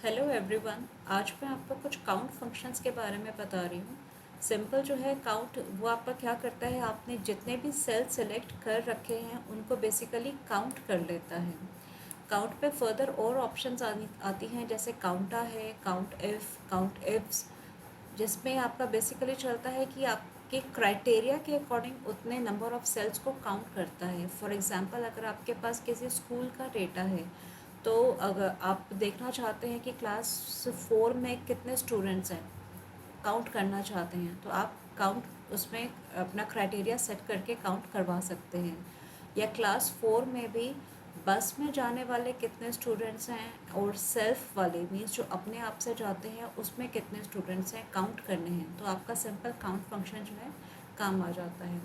Hello everyone. आज मैं आपको कुछ काउंट फंक्शंस के बारे में बता रही हूँ। सिंपल जो है काउंट, वो आपका क्या करता है, आपने जितने भी सेल सेलेक्ट कर रखे हैं उनको बेसिकली काउंट कर लेता है। काउंट पे फर्दर और ऑप्शंस आती हैं, जैसे काउंटा है, काउंट इफ्स, जिसमें आपका बेसिकली चलता है कि आपके क्राइटेरिया के अकॉर्डिंग उतने नंबर ऑफ़ सेल्स को काउंट करता है। फॉर एग्ज़ाम्पल, अगर आपके पास किसी स्कूल का डेटा है, तो अगर आप देखना चाहते हैं कि क्लास 4 में कितने स्टूडेंट्स हैं, काउंट करना चाहते हैं, तो आप काउंट उसमें अपना क्राइटेरिया सेट करके काउंट करवा सकते हैं। या क्लास 4 में भी बस में जाने वाले कितने स्टूडेंट्स हैं, और सेल्फ वाले मीन्स जो अपने आप से जाते हैं उसमें कितने स्टूडेंट्स हैं, काउंट करने हैं। तो आपका सिंपल काउंट फंक्शन जो है काम आ जाता है।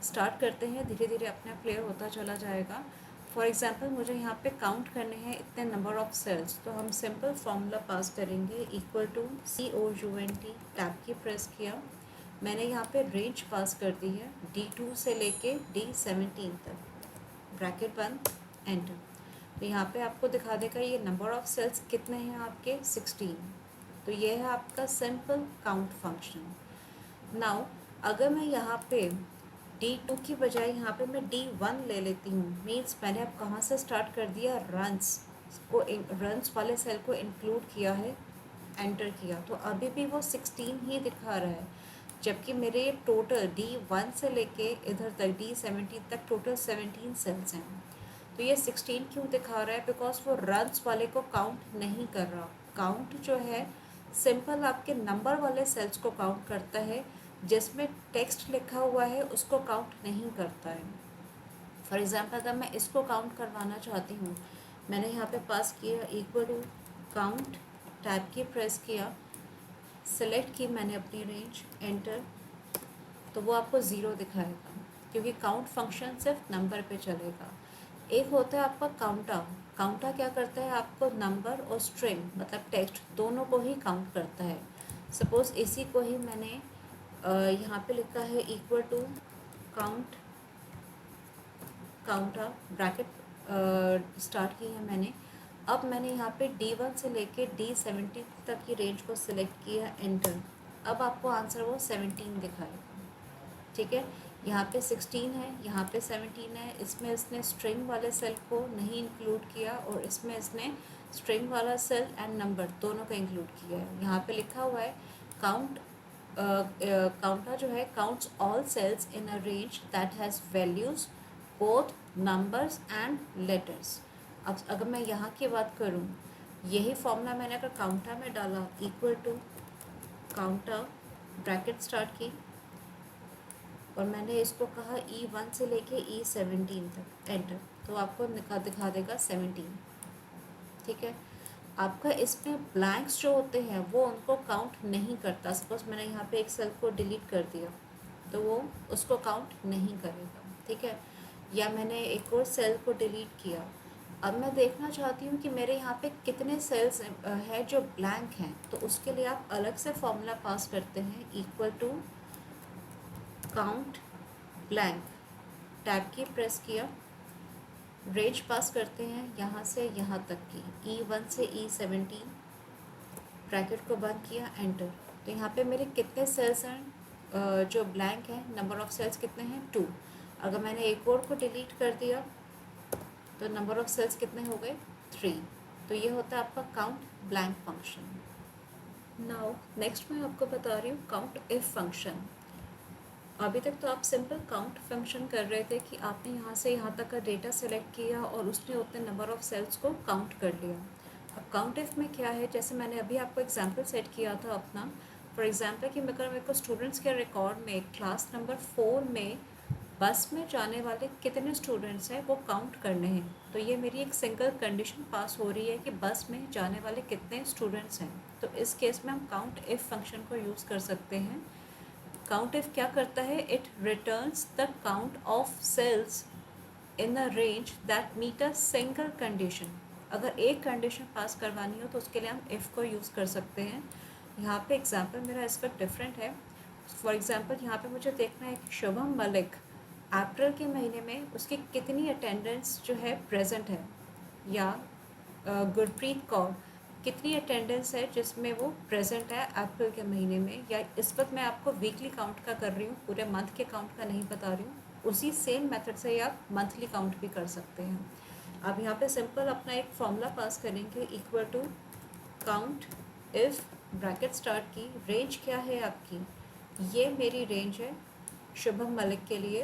स्टार्ट करते हैं, धीरे धीरे अपने आप क्लियर होता चला जाएगा। फॉर एग्ज़ाम्पल, मुझे यहाँ पे काउंट करने हैं इतने नंबर ऑफ़ सेल्स, तो हम सिंपल फार्मूला पास करेंगे, इक्वल टू COUNT, टैब की प्रेस किया। मैंने यहाँ पे रेंज पास कर दी है D2 से लेके D17 तक, ब्रैकेट बंद, एंटर। तो यहाँ पे आपको दिखा देगा ये नंबर ऑफ़ सेल्स कितने हैं आपके, 16। तो ये है आपका सिंपल काउंट फंक्शन। नाउ अगर मैं यहाँ पे D2 की बजाय यहाँ पे मैं D1 ले लेती हूँ, मीन्स मैंने अब कहाँ से स्टार्ट कर दिया, रन्स वाले सेल को इंक्लूड किया है, एंटर किया, तो अभी भी वो 16 ही दिखा रहा है, जबकि मेरे टोटल D1 से लेके इधर तक D17 तक टोटल 17 सेल्स हैं। तो ये 16 क्यों दिखा रहा है, बिकॉज वो रन्स वाले को काउंट नहीं कर रहा। काउंट जो है सिंपल आपके नंबर वाले सेल्स को काउंट करता है, जिसमें टेक्स्ट लिखा हुआ है उसको काउंट नहीं करता है। फॉर एग्ज़ाम्पल, अगर मैं इसको काउंट करवाना चाहती हूँ, मैंने यहाँ पे पास किया इक्वल टू काउंट, टैब की प्रेस किया, सेलेक्ट की मैंने अपनी रेंज, एंटर, तो वो आपको ज़ीरो दिखाएगा, क्योंकि काउंट फंक्शन सिर्फ नंबर पे चलेगा। एक होता है आपका काउंटा। काउंटा क्या करता है, आपको नंबर और स्ट्रिंग मतलब टेक्स्ट दोनों को ही काउंट करता है। सपोज़ इसी को ही मैंने यहाँ पे लिखा है equal to count, counta, bracket start की है मैंने। अब मैंने यहाँ पे D1 से लेके D17 तक की रेंज को सिलेक्ट किया, एंटर। अब आपको आंसर वो 17 दिखाएगा, ठीक है। यहाँ पे 16 है, यहाँ पे 17 है। इसमें इसने स्ट्रिंग वाले सेल को नहीं इंक्लूड किया, और इसमें इसने स्ट्रिंग वाला सेल एंड नंबर दोनों को इंक्लूड किया है। यहाँ पे लिखा हुआ है काउंट, काउंटा जो है counts all cells in a range that has values both numbers and letters. अब अगर मैं यहाँ की बात करूँ, यही फॉर्मूला मैंने अगर काउंटा में डाला, इक्वल टू काउंटा, ब्रैकेट स्टार्ट की, और मैंने इसको कहा E1 से लेके E17 तक, एंटर, तो आपको दिखा देगा 17, ठीक है। आपका इसमें ब्लैंक्स जो होते हैं वो उनको काउंट नहीं करता। सपोज मैंने यहाँ पे एक सेल को डिलीट कर दिया, तो वो उसको काउंट नहीं करेगा, ठीक है। या मैंने एक और सेल को डिलीट किया, अब मैं देखना चाहती हूँ कि मेरे यहाँ पे कितने सेल्स हैं जो ब्लैंक हैं, तो उसके लिए आप अलग से फॉर्मूला पास करते हैं, equal to count blank, tab की प्रेस किया, रेंज पास करते हैं यहाँ से यहाँ तक की, E1 से E17, ब्रैकेट को बंद किया, एंटर। तो यहाँ पे मेरे कितने सेल्स हैं जो ब्लैंक हैं, नंबर ऑफ़ सेल्स कितने हैं, 2। अगर मैंने एक और को डिलीट कर दिया तो नंबर ऑफ़ सेल्स कितने हो गए, 3। तो ये होता है आपका count blank function. Now next मैं आपको बता रही हूँ काउंट इफ फंक्शन। अभी तक तो आप सिंपल काउंट फंक्शन कर रहे थे कि आपने यहाँ से यहाँ तक का डेटा सेलेक्ट किया और उसने उतने नंबर ऑफ़ सेल्स को काउंट कर लिया। अब काउंट इफ में क्या है, जैसे मैंने अभी आपको एग्जांपल सेट किया था अपना, फॉर एग्जांपल कि अगर मेरे को स्टूडेंट्स के रिकॉर्ड में क्लास नंबर 4 में बस में जाने वाले कितने स्टूडेंट्स हैं वो काउंट करने हैं, तो ये मेरी एक सिंगल कंडीशन पास हो रही है कि बस में जाने वाले कितने स्टूडेंट्स हैं। तो इस केस में हम काउंट इफ फंक्शन को यूज़ कर सकते हैं। काउंट इफ क्या करता है, it returns the count of cells in a range that meet a single condition. अगर एक कंडीशन पास करवानी हो तो उसके लिए हम इफ़ को यूज़ कर सकते हैं। यहाँ पे एग्जांपल मेरा इसका डिफरेंट है। फॉर एग्जांपल यहाँ पे मुझे देखना है कि शुभम मलिक अप्रैल के महीने में उसकी कितनी अटेंडेंस जो है प्रेजेंट है, या गुरप्रीत कौर कितनी अटेंडेंस है जिसमें वो प्रेजेंट है अप्रैल के महीने में, या इस वक्त मैं आपको वीकली काउंट का कर रही हूँ, पूरे मंथ के काउंट का नहीं बता रही हूँ। उसी सेम मेथड से आप मंथली काउंट भी कर सकते हैं। अब यहाँ पे सिंपल अपना एक फॉर्मूला पास करेंगे, equal to count if bracket start की, रेंज क्या है आपकी, ये मेरी रेंज है शुभम मलिक के लिए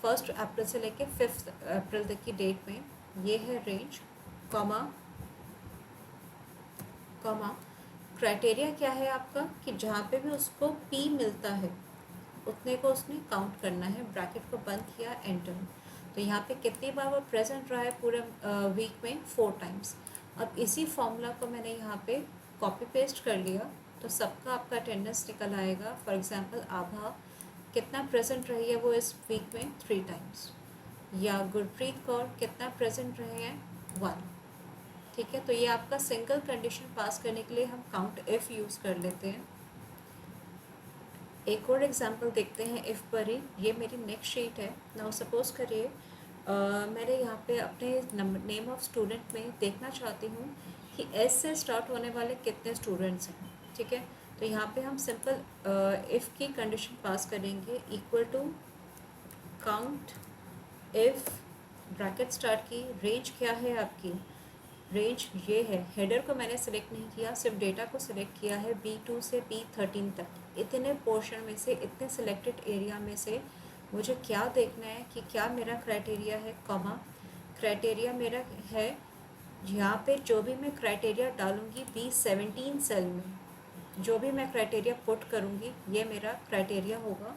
1 अप्रैल से लेके 5 अप्रैल तक की डेट में, ये है रेंज, कॉमा कॉमा क्राइटेरिया क्या है आपका कि जहाँ पे भी उसको पी मिलता है उतने को उसने काउंट करना है, ब्रैकेट को बंद किया, एंटर। तो यहाँ पे कितनी बार वो प्रेजेंट रहा है पूरे वीक में, 4 टाइम्स। अब इसी फॉर्मूला को मैंने यहाँ पे कॉपी पेस्ट कर लिया, तो सबका आपका अटेंडेंस निकल आएगा। फॉर एग्जांपल आभा कितना प्रेजेंट रही है वो इस वीक में, 3 टाइम्स, या गुरप्रीत कौर कितना प्रेजेंट रहे हैं, 1। ठीक है, तो ये आपका सिंगल कंडीशन पास करने के लिए हम काउंट इफ़ यूज़ कर लेते हैं। एक और एग्जांपल देखते हैं इफ़ पर ही। ये मेरी नेक्स्ट शीट है। नाउ सपोज़ करिए मैंने यहाँ पे अपने नेम ऑफ स्टूडेंट में देखना चाहती हूँ कि एस से स्टार्ट होने वाले कितने स्टूडेंट्स हैं। ठीक है, तो यहाँ पे हम सिंपल इफ़ की कंडीशन पास करेंगे, equal to count if bracket start की, रेंज क्या है आपकी, रेंज ये है। हेडर को मैंने सेलेक्ट नहीं किया, सिर्फ डेटा को सिलेक्ट किया है, B2 से B13 तक। इतने पोर्शन में से, इतने सिलेक्टेड एरिया में से मुझे क्या देखना है कि क्या मेरा क्राइटेरिया है, कॉमा क्राइटेरिया मेरा है, यहाँ पे जो भी मैं क्राइटेरिया डालूँगी B17 सेल में, जो भी मैं क्राइटेरिया पुट करूँगी ये मेरा क्राइटेरिया होगा।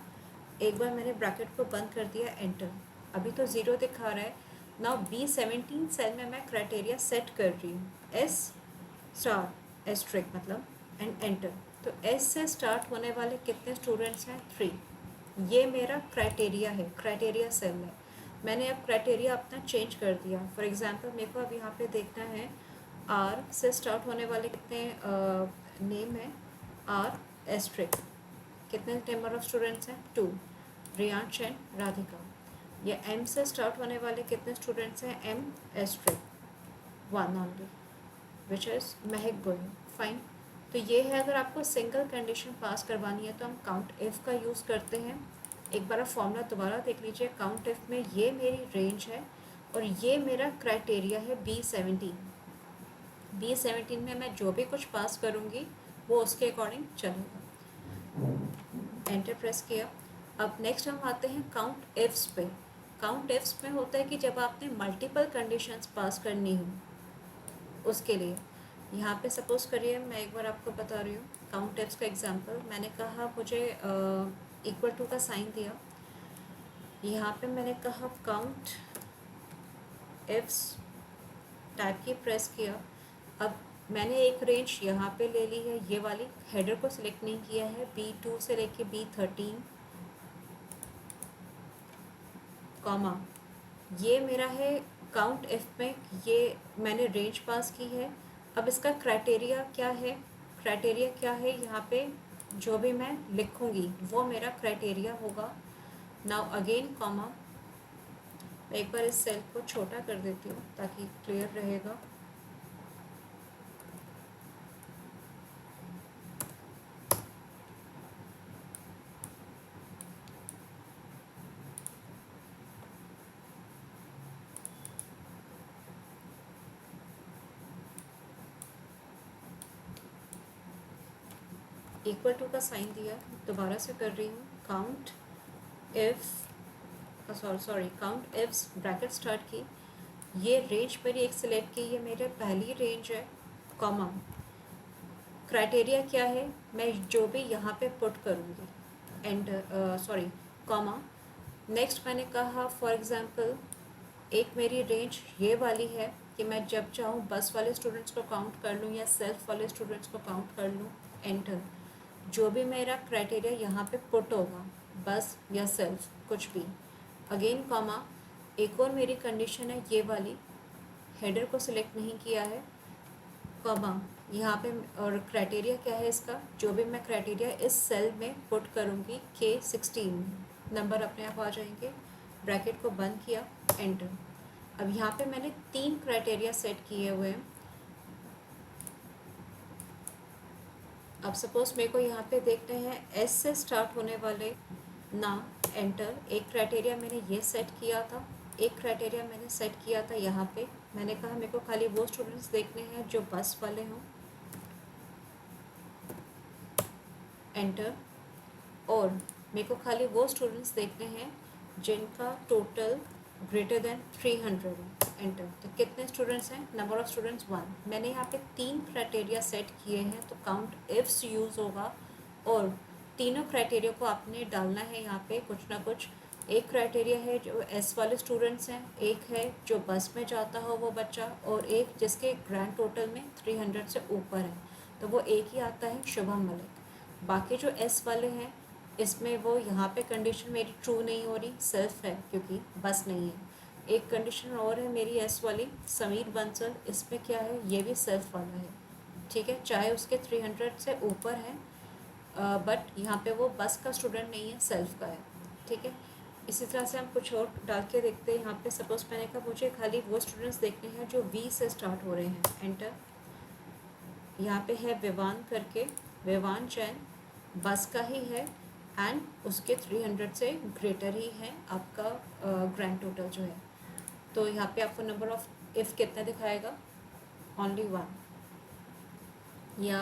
एक बार मैंने ब्रैकेट को बंद कर दिया, एंटर। अभी तो 0 दिखा रहा है। नाउ B17 सेल में मैं क्राइटेरिया सेट कर रही हूँ, एस स्टार एस्ट्रिक मतलब, एंड एंटर। तो एस से स्टार्ट होने वाले कितने स्टूडेंट्स हैं, 3। ये मेरा क्राइटेरिया है, क्राइटेरिया सेल है। मैंने अब क्राइटेरिया अपना चेंज कर दिया। फॉर एग्जांपल मेरे को अब यहाँ पे देखना है आर से स्टार्ट होने वाले कितने नेम है, आर एस्ट्रिक, कितने नंबर ऑफ स्टूडेंट्स हैं, 2, रियांश एंड राधिका। या एम से स्टार्ट होने वाले कितने स्टूडेंट्स हैं, M asterisk, 1 only, which is Mahak Goyal, fine. तो ये है, अगर आपको सिंगल कंडीशन पास करवानी है तो हम काउंट इफ़ का यूज़ करते हैं। एक बार आप फॉर्मूला दोबारा देख लीजिए। काउंट इफ़ में ये मेरी रेंज है और ये मेरा क्राइटेरिया है B17। B17 में मैं जो भी कुछ पास करूँगी वो उसके अकॉर्डिंग चलेगा। एंटर प्रेस किया। अब नेक्स्ट हम आते हैं काउंट इफ्स पे। काउंट इफ्स में होता है कि जब आपने मल्टीपल कंडीशंस पास करनी हो, उसके लिए यहाँ पे सपोज़ करिए मैं एक बार आपको बता रही हूँ काउंट इफ्स का एग्जांपल। मैंने कहा मुझे इक्वल टू का साइन दिया, यहाँ पे मैंने कहा काउंट इफ्स, टाइप की प्रेस किया। अब मैंने एक रेंज यहाँ पे ले ली है, ये वाली, हेडर को सिलेक्ट नहीं किया है, B2 से लेके B13, कॉमा ये मेरा है काउंट इफ में, ये मैंने रेंज पास की है। अब इसका क्राइटेरिया क्या है, क्राइटेरिया क्या है, यहाँ पे जो भी मैं लिखूँगी वो मेरा क्राइटेरिया होगा। नाउ अगेन कॉमा, मैं एक बार इस सेल को छोटा कर देती हूँ ताकि क्लियर रहेगा। इक्वल टू का साइन दिया, दोबारा से कर रही हूँ, count if sorry count ifs bracket start की, ये रेंज मेरी एक सिलेक्ट की, ये मेरे पहली रेंज है, कॉमा क्राइटेरिया क्या है, मैं जो भी यहाँ पे पुट करूँगी, एंड सॉरी कॉमा। नेक्स्ट मैंने कहा फॉर एग्ज़ाम्पल एक मेरी रेंज ये वाली है कि मैं जब चाहूँ बस वाले स्टूडेंट्स को काउंट कर लूँ या सेल्फ वाले स्टूडेंट्स को काउंट कर लूँ, एंटर। जो भी मेरा क्राइटेरिया यहाँ पे पुट होगा, बस या सेल्फ कुछ भी, अगेन कॉमा। एक और मेरी कंडीशन है ये वाली, हेडर को सिलेक्ट नहीं किया है, कॉमा यहाँ पे, और क्राइटेरिया क्या है इसका, जो भी मैं क्राइटेरिया इस सेल में पुट करूँगी K16, नंबर अपने आप आ जाएंगे, ब्रैकेट को बंद किया, एंटर। अब यहाँ पे मैंने 3 क्राइटेरिया सेट किए हुए हैं, अब सपोज मेरे को यहाँ पे देखते हैं एस से स्टार्ट होने वाले नाम, एंटर। एक क्राइटेरिया मैंने ये सेट किया था, एक क्राइटेरिया मैंने सेट किया था यहाँ पे। मैंने कहा मेरे को खाली वो स्टूडेंट्स देखने हैं जो बस वाले हों, एंटर। और मेरे को खाली वो स्टूडेंट्स देखने हैं जिनका टोटल ग्रेटर देन 300 है, एंटर। तो कितने स्टूडेंट्स हैं? Number of students 1। मैंने यहाँ पे 3 क्राइटेरिया सेट किए हैं, तो काउंट इफ्स यूज़ होगा और तीनों क्राइटेरिया को आपने डालना है यहाँ पे कुछ ना कुछ। एक क्राइटेरिया है जो एस वाले स्टूडेंट्स हैं, एक है जो बस में जाता हो वो बच्चा, और एक जिसके ग्रैंड टोटल में 300 से ऊपर है, तो वो एक ही आता है, शुभम मलिक। बाकी जो एस वाले हैं इसमें वो यहाँ पे कंडीशन मेरी ट्रू नहीं हो रही, सेल्फ है क्योंकि बस नहीं है। एक कंडीशन और है मेरी एस वाली, समीर बंसल, इसमें क्या है, ये भी सेल्फ वाला है, ठीक है, चाहे उसके 300 से ऊपर है, बट यहाँ पे वो बस का स्टूडेंट नहीं है, सेल्फ का है, ठीक है। इसी तरह से हम कुछ और डाल के देखते हैं। यहाँ पे सपोज मैंने कहा मुझे खाली वो स्टूडेंट्स देखने हैं जो वी से स्टार्ट हो रहे हैं, एंटर। यहाँ पे है विवान करके, विवान जैन, बस का ही है एंड उसके 300 से ग्रेटर ही है आपका ग्रैंड टोटल जो है। तो यहाँ पे आपको नंबर ऑफ इफ़ कितना दिखाएगा? ओनली 1। या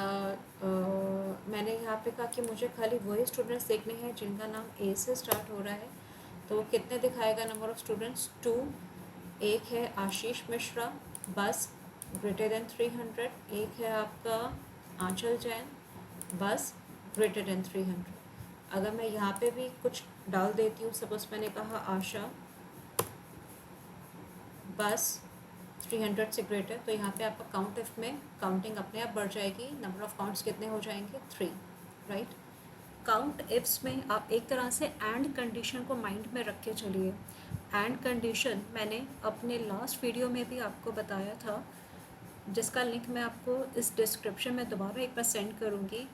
मैंने यहाँ पे कहा कि मुझे खाली वही स्टूडेंट्स देखने हैं जिनका नाम ए से स्टार्ट हो रहा है, तो वो कितने दिखाएगा नंबर ऑफ स्टूडेंट्स? 2। एक है आशीष मिश्रा, बस ग्रेटर देन 300। एक है आपका आंचल जैन, बस ग्रेटर देन 300। अगर मैं यहाँ पे भी कुछ डाल देती हूँ, सपोज मैंने कहा आशा, बस 300 से ग्रेटर, तो यहाँ पे आपका काउंट इफ में काउंटिंग अपने आप बढ़ जाएगी। नंबर ऑफ काउंट्स कितने हो जाएंगे? 3, राइट। काउंट इफ्स में आप एक तरह से एंड कंडीशन को माइंड में रख के चलिए। एंड कंडीशन मैंने अपने लास्ट वीडियो में भी आपको बताया था, जिसका लिंक मैं आपको इस डिस्क्रिप्शन में दोबारा एक बार सेंड करूँगी।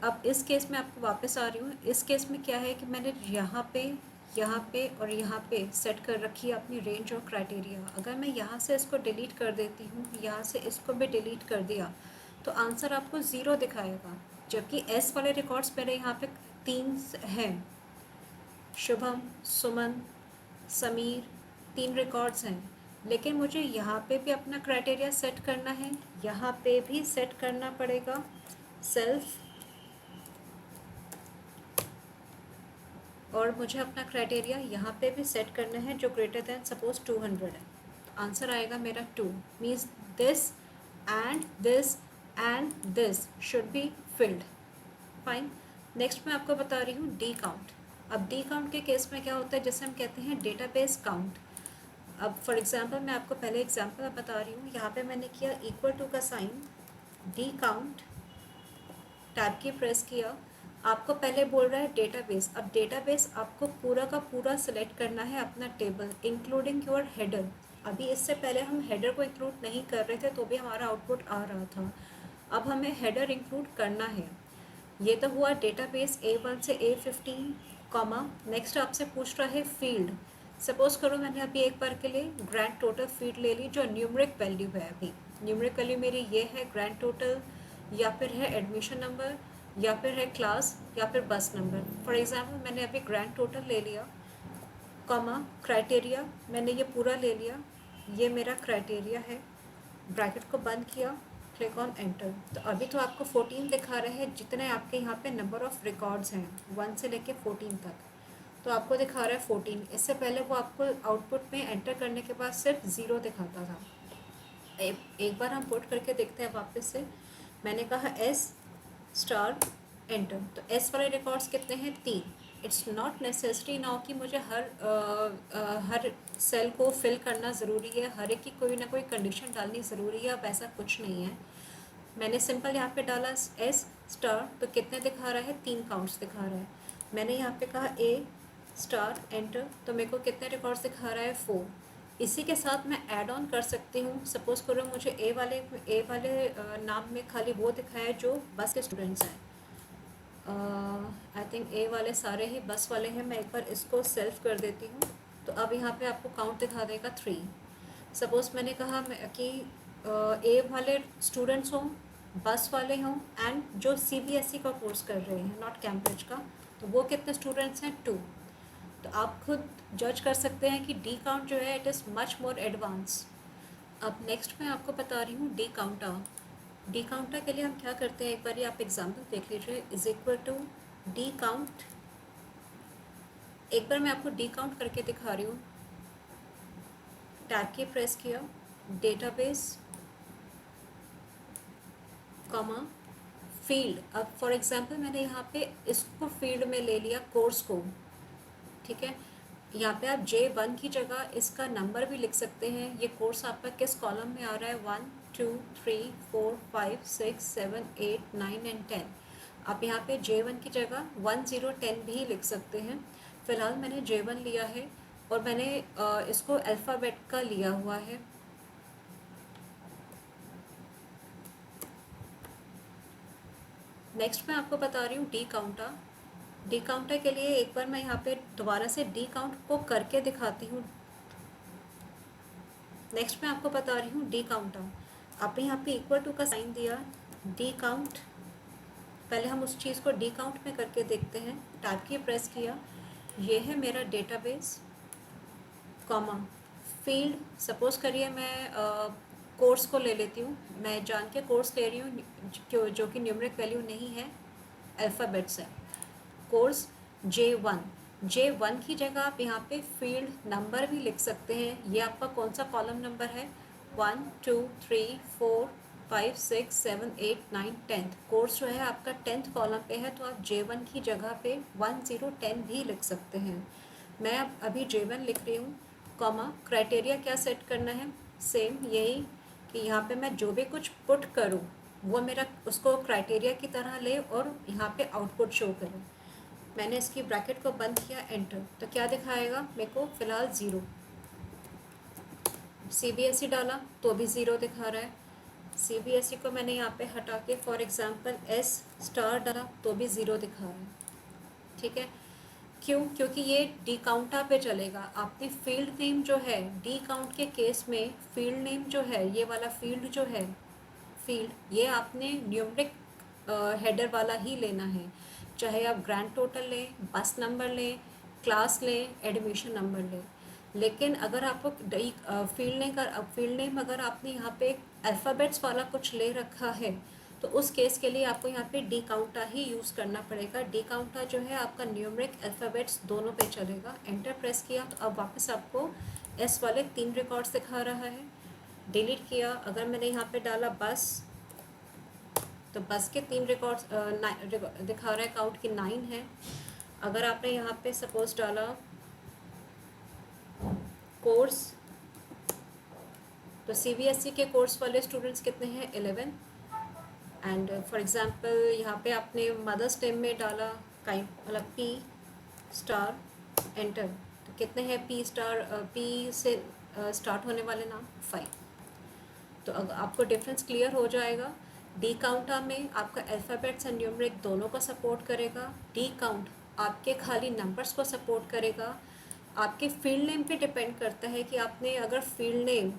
अब इस केस में आपको वापस आ रही हूँ। इस केस में क्या है कि मैंने यहाँ पे और यहाँ पे सेट कर रखी है अपनी रेंज और क्राइटेरिया। अगर मैं यहाँ से इसको डिलीट कर देती हूँ, यहाँ से इसको भी डिलीट कर दिया, तो आंसर आपको 0 दिखाएगा। जबकि एस वाले रिकॉर्ड्स मेरे यहाँ पे 3 हैं, शुभम, सुमन, समीर, 3 रिकॉर्ड्स हैं। लेकिन मुझे यहाँ पे भी अपना क्राइटेरिया सेट करना है, यहाँ पे भी सेट करना पड़ेगा सेल्फ, और मुझे अपना क्राइटेरिया यहाँ पे भी सेट करना है जो ग्रेटर दैन सपोज 200 है। तो आंसर आएगा मेरा 2। Means this and this should be filled. Fine. Next मैं आपको बता रही हूँ डी काउंट। अब डी काउंट के केस में क्या होता है, जैसे हम कहते हैं डेटाबेस काउंट। अब फॉर एग्जांपल मैं आपको पहले एग्जांपल बता रही हूँ। यहाँ पे मैंने किया इक्वल टू का साइन, डी काउंट, टैब की प्रेस किया। आपको पहले बोल रहा है डेटाबेस। अब डेटाबेस आपको पूरा का पूरा सिलेक्ट करना है अपना टेबल, इंक्लूडिंग योर हेडर। अभी इससे पहले हम हेडर को इंक्लूड नहीं कर रहे थे तो भी हमारा आउटपुट आ रहा था। अब हमें हेडर इंक्लूड करना है। ये तो हुआ डेटाबेस A1 से A15, कॉमा। नेक्स्ट आपसे पूछ रहा है फील्ड। सपोज करो मैंने अभी एक बार के लिए ग्रैंड टोटल फील्ड ले ली जो न्यूमरिक वैल्यू है। अभी न्यूमरिक वैल्यू मेरी ये है ग्रैंड टोटल, या फिर है एडमिशन नंबर, या फिर है क्लास, या फिर बस नंबर। फॉर एग्जांपल मैंने अभी ग्रैंड टोटल ले लिया, कॉमा, क्राइटेरिया मैंने ये पूरा ले लिया, ये मेरा क्राइटेरिया है, ब्रैकेट को बंद किया, क्लिक ऑन एंटर। तो अभी तो आपको 14 दिखा रहे हैं जितने आपके यहाँ पे नंबर ऑफ रिकॉर्ड्स हैं 1 से लेके 14 तक, तो आपको दिखा रहा है 14। इससे पहले वो आपको आउटपुट में एंटर करने के बाद सिर्फ 0 दिखाता था। एक बार हम पुट करके देखते हैं वापस से। मैंने कहा एस स्टार एंटर, तो एस वाले रिकॉर्ड्स कितने हैं? 3। इट्स नॉट नेसेसरी नाउ कि मुझे हर सेल को फिल करना ज़रूरी है, हर एक की कोई ना कोई कंडीशन डालनी ज़रूरी है। अब ऐसा कुछ नहीं है। मैंने सिंपल यहाँ पे डाला एस स्टार, तो कितने दिखा रहा है? 3 काउंट्स दिखा रहा है। मैंने यहाँ पे कहा ए स्टार एंटर, तो मेरे को कितने रिकॉर्ड्स दिखा रहा है? 4। इसी के साथ मैं ऐड ऑन कर सकती हूँ। सपोज़ करो मुझे ए वाले नाम में खाली वो दिखाया जो बस के स्टूडेंट्स हैं। आई थिंक ए वाले सारे ही बस वाले हैं। मैं एक बार इसको सेल्फ कर देती हूँ, तो अब यहाँ पे आपको काउंट दिखा देगा 3। सपोज़ मैंने कहा कि ए वाले स्टूडेंट्स हों बस वाले हों एंड जो CBSE का कोर्स कर रहे हैं, नॉट कैम्ब्रिज का, तो वो कितने स्टूडेंट्स हैं? 2। तो आप खुद जज कर सकते हैं कि डी काउंट जो है it is much more advance. अब नेक्स्ट मैं आपको बता रही हूँ डी काउंटा। डी काउंटा के लिए हम क्या करते हैं, एक बार आप एग्जाम्पल देख लीजिए। Is equal to D count, एक बार मैं आपको डी काउंट करके दिखा रही हूँ। टैब की प्रेस किया, डेटाबेस कॉमा फील्ड। अब फॉर एग्जांपल मैंने यहाँ पे इसको फील्ड में ले लिया, कोर्स को, ठीक है। यहाँ पे आप J1 की जगह इसका नंबर भी लिख सकते हैं। ये कोर्स आपका किस कॉलम में आ रहा है? 1 2 3 4 5 6 7 8 9 एंड 10। आप यहाँ पे J1 की जगह 1 0 10 भी लिख सकते हैं। फ़िलहाल मैंने J1 लिया है और मैंने इसको अल्फ़ाबेट का लिया हुआ है। नेक्स्ट मैं आपको बता रही हूँ डी काउंटा। डी काउंटर के लिए एक बार मैं यहाँ पे दोबारा से डी काउंट को करके दिखाती हूँ। नेक्स्ट मैं आपको बता रही हूँ डी काउंटर। आपने यहाँ पे इक्वल टू का साइन दिया, डी काउंट। पहले हम उस चीज़ को डी काउंट में करके देखते हैं। टैब की प्रेस किया, ये है मेरा डेटाबेस कॉमा फील्ड। सपोज करिए मैं कोर्स को ले लेती हूँ, मैं जान के कोर्स ले रही हूँ जो कि न्यूमरिक वैल्यू नहीं है, अल्फ़ाबेट्स है। कोर्स J1 की जगह आप यहाँ पे फील्ड नंबर भी लिख सकते हैं। ये आपका कौन सा कॉलम नंबर है? 1 2 3 4 5 6 7 8 9 10। कोर्स जो है आपका 10th कॉलम पे है, तो आप J1 की जगह पे 1 0 10 भी लिख सकते हैं। मैं अब अभी J1 लिख रही हूँ कॉमा। क्राइटेरिया क्या सेट करना है? सेम यही कि यहाँ पे मैं जो भी कुछ पुट करूँ वो मेरा उसको क्राइटेरिया की तरह ले और यहाँ पे आउटपुट शो करे। मैंने इसकी ब्रैकेट को बंद किया, एंटर, तो क्या दिखाएगा मेरे को? फ़िलहाल 0। CBSE डाला तो भी 0 दिखा रहा है। CBSE को मैंने यहाँ पे हटा के फॉर एग्जांपल S* डाला तो भी 0 दिखा रहा है, ठीक है। क्यों? क्योंकि ये डी काउंटा पे चलेगा। आपने फील्ड नेम जो है डी काउंट के केस में, फील्ड नेम जो है, ये वाला फील्ड जो है, फील्ड, ये आपने न्यूमरिक हेडर वाला ही लेना है। चाहे आप ग्रैंड टोटल लें, बस नंबर लें, क्लास लें, एडमिशन नंबर लें। लेकिन अगर आपको फील्ड नेम अगर आपने यहाँ पे अल्फ़ाबेट्स वाला कुछ ले रखा है, तो उस केस के लिए आपको यहाँ पे डी काउंटा ही यूज़ करना पड़ेगा। डी काउंटा जो है आपका न्यूमरिक अल्फ़ाबेट्स दोनों पे चलेगा। एंटर प्रेस किया तो अब वापस आपको S वाले 3 रिकॉर्ड्स दिखा रहा है। डिलीट किया, अगर मैंने यहाँ पे डाला बस, तो बस के 3 रिकॉर्ड्स दिखा रहा है, काउंट की 9 है। अगर आपने यहाँ पे सपोज डाला कोर्स, तो CBSE के कोर्स वाले स्टूडेंट्स कितने हैं? 11। एंड फॉर एग्जांपल यहाँ पे आपने मदर्स नेम में डाला मतलब P*, एंटर, तो कितने हैं P*, P से स्टार्ट होने वाले नाम? 5। तो आपको डिफरेंस क्लियर हो जाएगा। डी काउंटा में आपका अल्फ़ाबेट्स एंड न्यूमरिक दोनों को सपोर्ट करेगा। डी काउंट आपके खाली नंबर्स को सपोर्ट करेगा। आपके फील्ड नेम पे डिपेंड करता है कि आपने अगर फील्ड नेम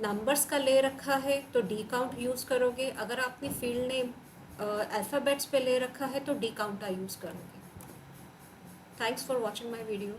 नंबर्स का ले रखा है तो डी काउंट यूज़ करोगे, अगर आपने फील्ड नेम अल्फ़ाबेट्स पे ले रखा है तो डी काउंटा यूज़ करोगे। Thanks for watching my video.